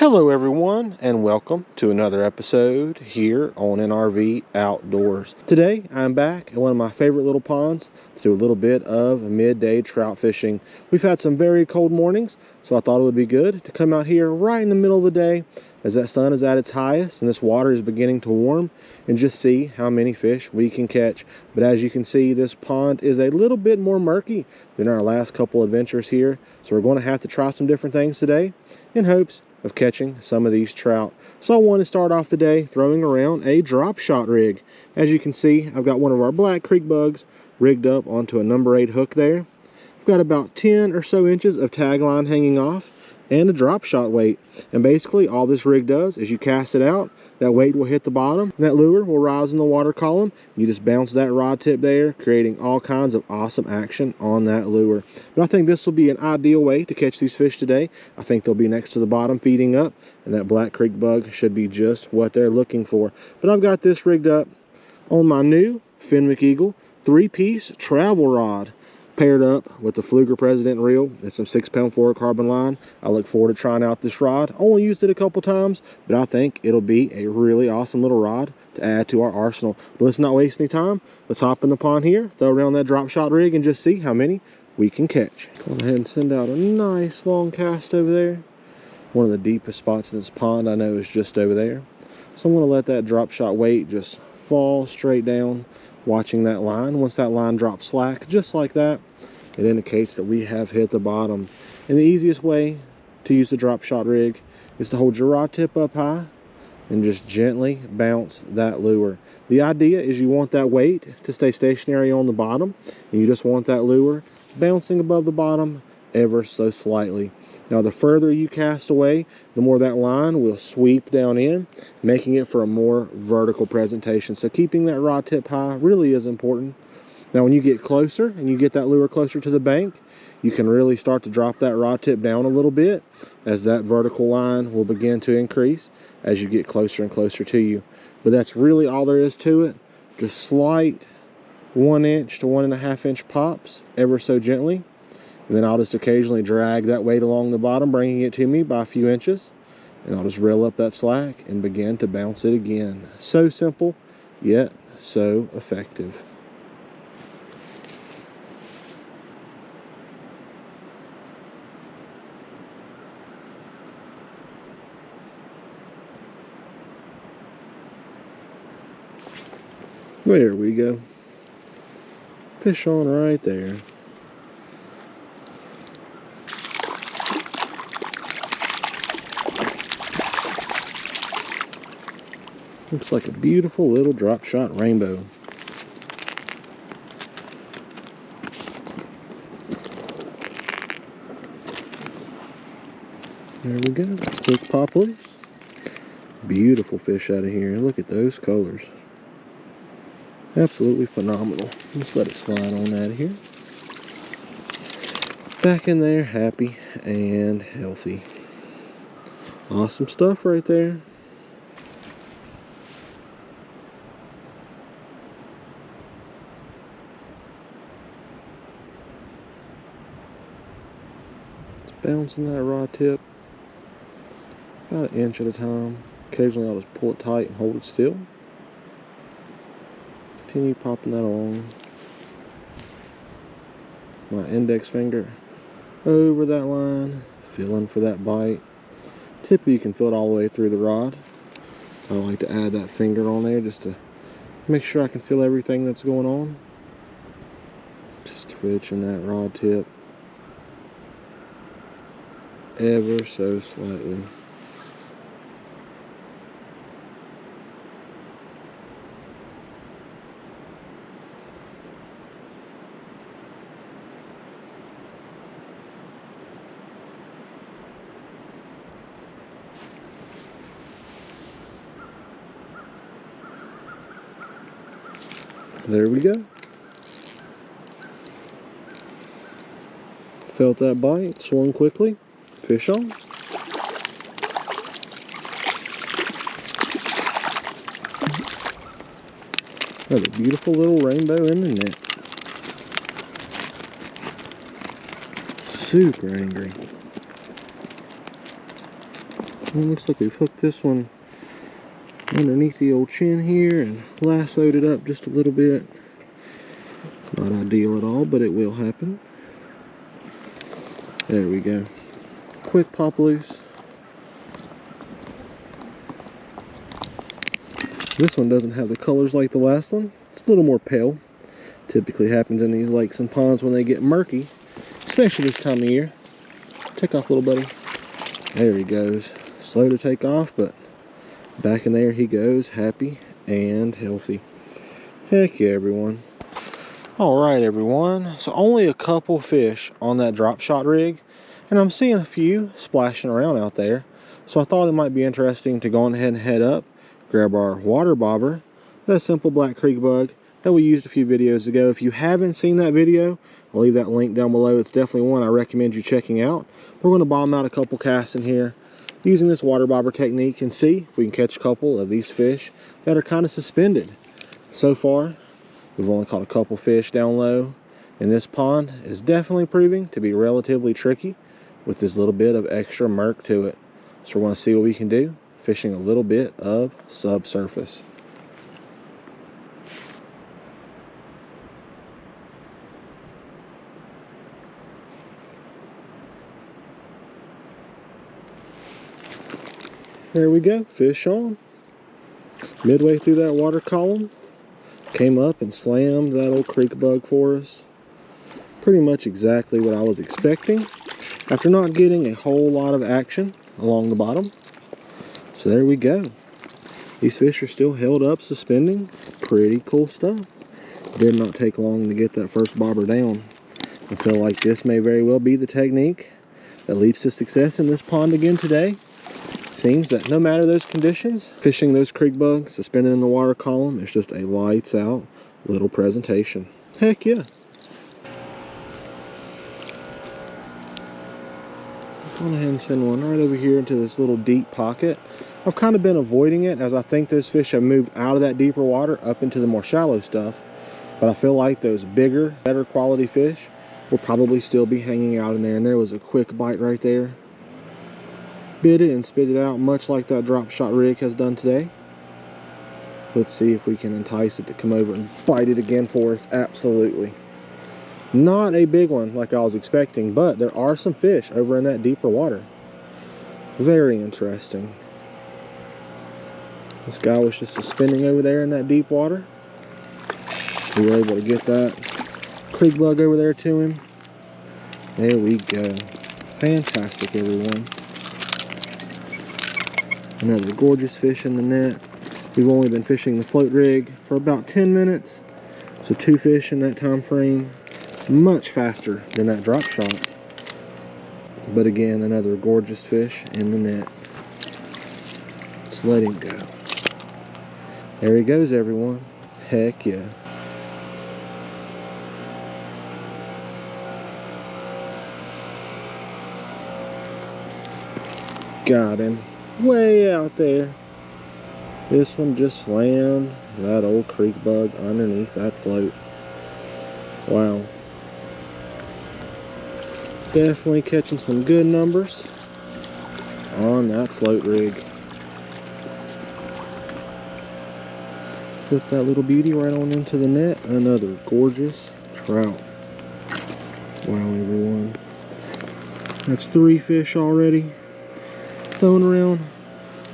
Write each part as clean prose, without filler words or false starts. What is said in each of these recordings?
Hello everyone, and welcome to another episode here on NRV Outdoors. Today I'm back at one of my favorite little ponds to do a little bit of midday trout fishing. We've had some very cold mornings, so I thought it would be good to come out here right in the middle of the day as that sun is at its highest and this water is beginning to warm, and just see how many fish we can catch. But as you can see, this pond is a little bit more murky than our last couple adventures here, so we're going to have to try some different things today in hopes of catching some of these trout. So I want to start off the day throwing around a drop shot rig. As you can see, I've got one of our Black Creek bugs rigged up onto a number 8 hook there. I've got about 10 or so inches of tag line hanging off and a drop shot weight. And basically all this rig does is you cast it out, that weight will hit the bottom, and that lure will rise in the water column. You just bounce that rod tip there, creating all kinds of awesome action on that lure. But I think this will be an ideal way to catch these fish today. I think they'll be next to the bottom feeding up, and that Black Creek bug should be just what they're looking for. But I've got this rigged up on my new Fenwick Eagle 3-piece travel rod, paired up with the Pfluger President reel and some 6-pound fluorocarbon line. I look forward to trying out this rod. Only used it a couple times, but I think it'll be a really awesome little rod to add to our arsenal. But let's not waste any time. Let's hop in the pond here, throw around that drop shot rig, and just see how many we can catch. Go ahead and send out a nice long cast over there. One of the deepest spots in this pond I know is just over there. So I'm going to let that drop shot weight just fall straight down, watching that line. Once that line drops slack, just like that, it indicates that we have hit the bottom. And the easiest way to use the drop shot rig is to hold your rod tip up high and just gently bounce that lure. The idea is you want that weight to stay stationary on the bottom, and you just want that lure bouncing above the bottom ever so slightly. Now the further you cast away, the more that line will sweep down in, making it for a more vertical presentation. So keeping that rod tip high really is important. Now when you get closer and you get that lure closer to the bank, you can really start to drop that rod tip down a little bit, as that vertical line will begin to increase as you get closer and closer to you. But that's really all there is to it. Just slight 1 inch to 1.5 inch pops ever so gently. And then I'll just occasionally drag that weight along the bottom, bringing it to me by a few inches. And I'll just reel up that slack and begin to bounce it again. So simple, yet so effective. There we go. Fish on right there. Looks like a beautiful little drop shot rainbow. There we go. Quick pop loose. Beautiful fish out of here. Look at those colors. Absolutely phenomenal. Let's let it slide on out of here. Back in there, happy and healthy. Awesome stuff right there. Bouncing that rod tip about 1 inch at a time. Occasionally I'll just pull it tight and hold it still. Continue popping that along. My index finger over that line, feeling for that bite. Typically you can feel it all the way through the rod. I like to add that finger on there just to make sure I can feel everything that's going on. Just twitching that rod tip ever so slightly. There we go. Felt that bite, swung quickly. Fish on. Another beautiful little rainbow in the net. Super angry. And it looks like we've hooked this one underneath the old chin here and lassoed it up just a little bit. Not ideal at all, but it will happen. There we go. Quick pop loose. This one doesn't have the colors like the last one. It's a little more pale. Typically happens in these lakes and ponds when they get murky, especially this time of year. Take off, little buddy. There he goes. Slow to take off, but back in there he goes, happy and healthy. Heck yeah, everyone. Alright, everyone. So only a couple fish on that drop shot rig, and I'm seeing a few splashing around out there. So I thought it might be interesting to go on ahead and head up, grab our water bobber, that simple black creek bug that we used a few videos ago. If you haven't seen that video, I'll leave that link down below. It's definitely one I recommend you checking out. We're going to bomb out a couple casts in here using this water bobber technique and see if we can catch a couple of these fish that are kind of suspended. So far, we've only caught a couple fish down low, and this pond is definitely proving to be relatively tricky with this little bit of extra murk to it. So we're going to see what we can do, fishing a little bit of subsurface. There we go, fish on. Midway through that water column, came up and slammed that old creek bug for us. Pretty much exactly what I was expecting after not getting a whole lot of action along the bottom. So there we go. These fish are still held up, suspending. Pretty cool stuff. Did not take long to get that first bobber down. I feel like this may very well be the technique that leads to success in this pond again today. Seems that no matter those conditions, fishing those creek bugs suspended in the water column is just a lights out little presentation. Heck yeah. Go ahead and send one right over here into this little deep pocket. I've kind of been avoiding it as I think those fish have moved out of that deeper water up into the more shallow stuff. But I feel like those bigger, better quality fish will probably still be hanging out in there. And there was a quick bite right there. Bit it and spit it out, much like that drop shot rig has done today. Let's see if we can entice it to come over and bite it again for us. Absolutely. Not a big one like I was expecting, but there are some fish over in that deeper water. Very interesting. This guy was just suspending over there in that deep water. We were able to get that creek bug over there to him. There we go. Fantastic, everyone. Another gorgeous fish in the net. We've only been fishing the float rig for about 10 minutes. So 2 fish in that time frame. Much faster than that drop shot. But again, another gorgeous fish in the net. Let's let him go. There he goes, everyone. Heck yeah. Got him. Way out there. This one just slammed that old creek bug underneath that float. Wow. Definitely catching some good numbers on that float rig. Flip that little beauty right on into the net. Another gorgeous trout. Wow, everyone. That's 3 fish already thrown around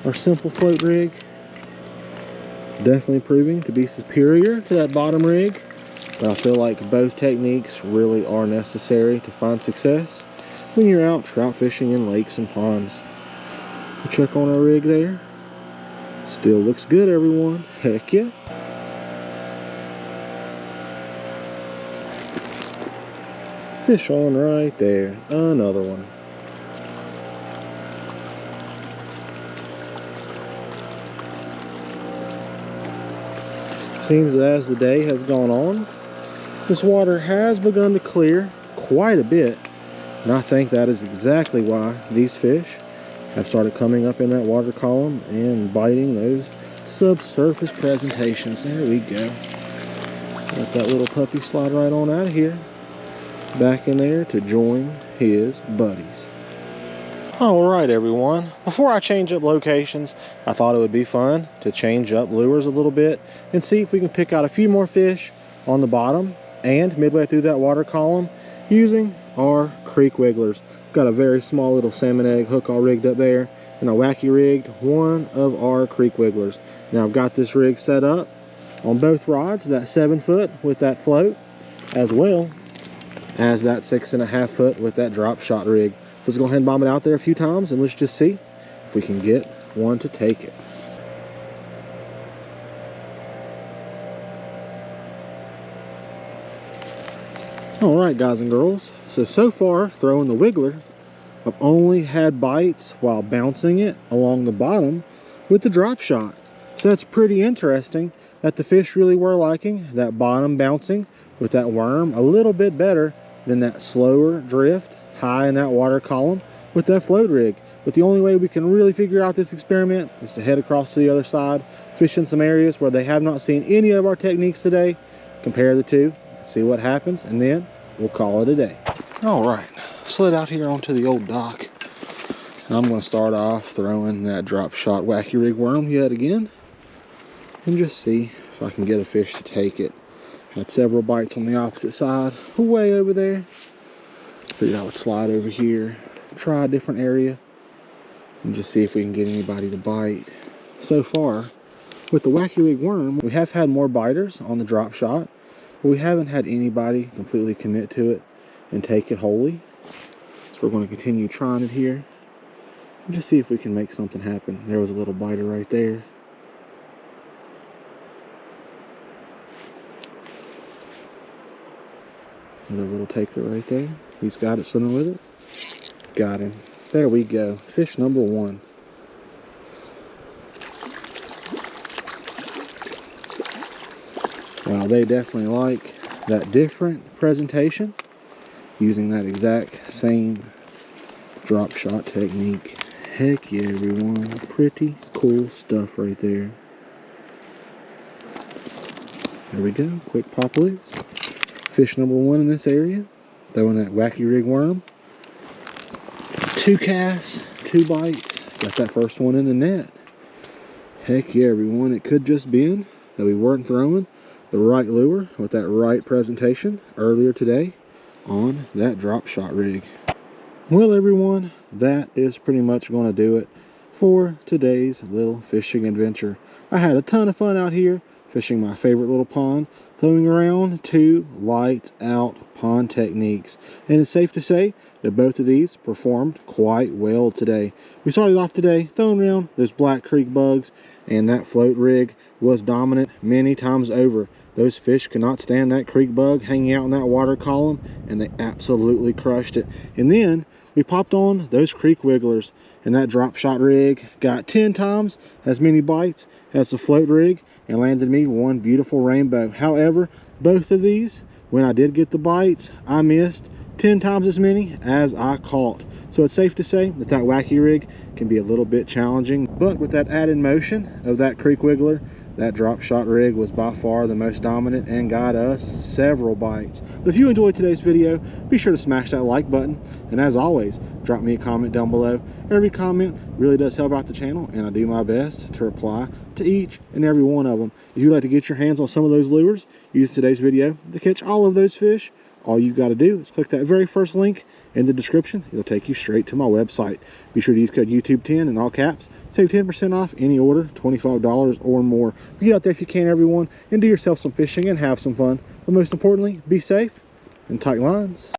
our simple float rig. Definitely proving to be superior to that bottom rig, but I feel like both techniques really are necessary to find success when you're out trout fishing in lakes and ponds. We check on our rig there. Still looks good, everyone. Heck yeah. Fish on right there. Another one. Seems that as the day has gone on, this water has begun to clear quite a bit, and I think that is exactly why these fish have started coming up in that water column and biting those subsurface presentations. There we go. Let that little puppy slide right on out of here, back in there to join his buddies. Alright everyone, before I change up locations, I thought it would be fun to change up lures a little bit and see if we can pick out a few more fish on the bottom and midway through that water column using our creek wigglers. Got a very small little salmon egg hook all rigged up there, and I wacky rigged one of our creek wigglers. Now I've got this rig set up on both rods, that 7 foot with that float, as well as that 6.5 foot with that drop shot rig. So let's go ahead and bomb it out there a few times and let's just see if we can get one to take it. Alright guys and girls, so far throwing the wiggler, I've only had bites while bouncing it along the bottom with the drop shot. So that's pretty interesting that the fish really were liking that bottom bouncing with that worm a little bit better than that slower drift high in that water column with that float rig. But the only way we can really figure out this experiment is to head across to the other side, fish in some areas where they have not seen any of our techniques today, compare the two, see what happens, and then we'll call it a day. All right, slid out here onto the old dock, and I'm going to start off throwing that drop shot wacky rig worm yet again and just see if I can get a fish to take it. Had several bites on the opposite side, way over there. Figured I would slide over here, try a different area, and just see if we can get anybody to bite. So far, with the wacky rig worm, we have had more biters on the drop shot, but we haven't had anybody completely commit to it and take it wholly. So we're going to continue trying it here and just see if we can make something happen. There was a little biter right there. Another little taker right there. He's got it swimming with it. Got him. There we go. Fish number one. Wow, they definitely like that different presentation using that exact same drop shot technique. Heck yeah, everyone. Pretty cool stuff right there. There we go. Quick pop loose. Fish number one in this area. Throwing that wacky rig worm. 2 casts, 2 bites. Got that first one in the net. Heck yeah, everyone. It could just been that we weren't throwing the right lure with that right presentation earlier today on that drop shot rig. Well, everyone, that is pretty much going to do it for today's little fishing adventure. I had a ton of fun out here fishing my favorite little pond, throwing around 2 lights out pond techniques. And it's safe to say that both of these performed quite well today. We started off today throwing around those black creek bugs, and that float rig was dominant many times over. Those fish could not stand that creek bug hanging out in that water column, and they absolutely crushed it. And then we popped on those creek wigglers, and that drop shot rig got 10 times as many bites as the float rig and landed me one beautiful rainbow. However, both of these, when I did get the bites, I missed 10 times as many as I caught. So it's safe to say that that wacky rig can be a little bit challenging, but with that added motion of that creek wiggler, that drop shot rig was by far the most dominant and got us several bites. But if you enjoyed today's video, be sure to smash that like button. And as always, drop me a comment down below. Every comment really does help out the channel, and I do my best to reply to each and every one of them. If you'd like to get your hands on some of those lures, use today's video to catch all of those fish. All you've got to do is click that very first link in the description. It'll take you straight to my website. Be sure to use code YouTube10 in all caps. Save 10% off any order, $25 or more. Get out there if you can, everyone, and do yourself some fishing and have some fun. But most importantly, be safe and tight lines.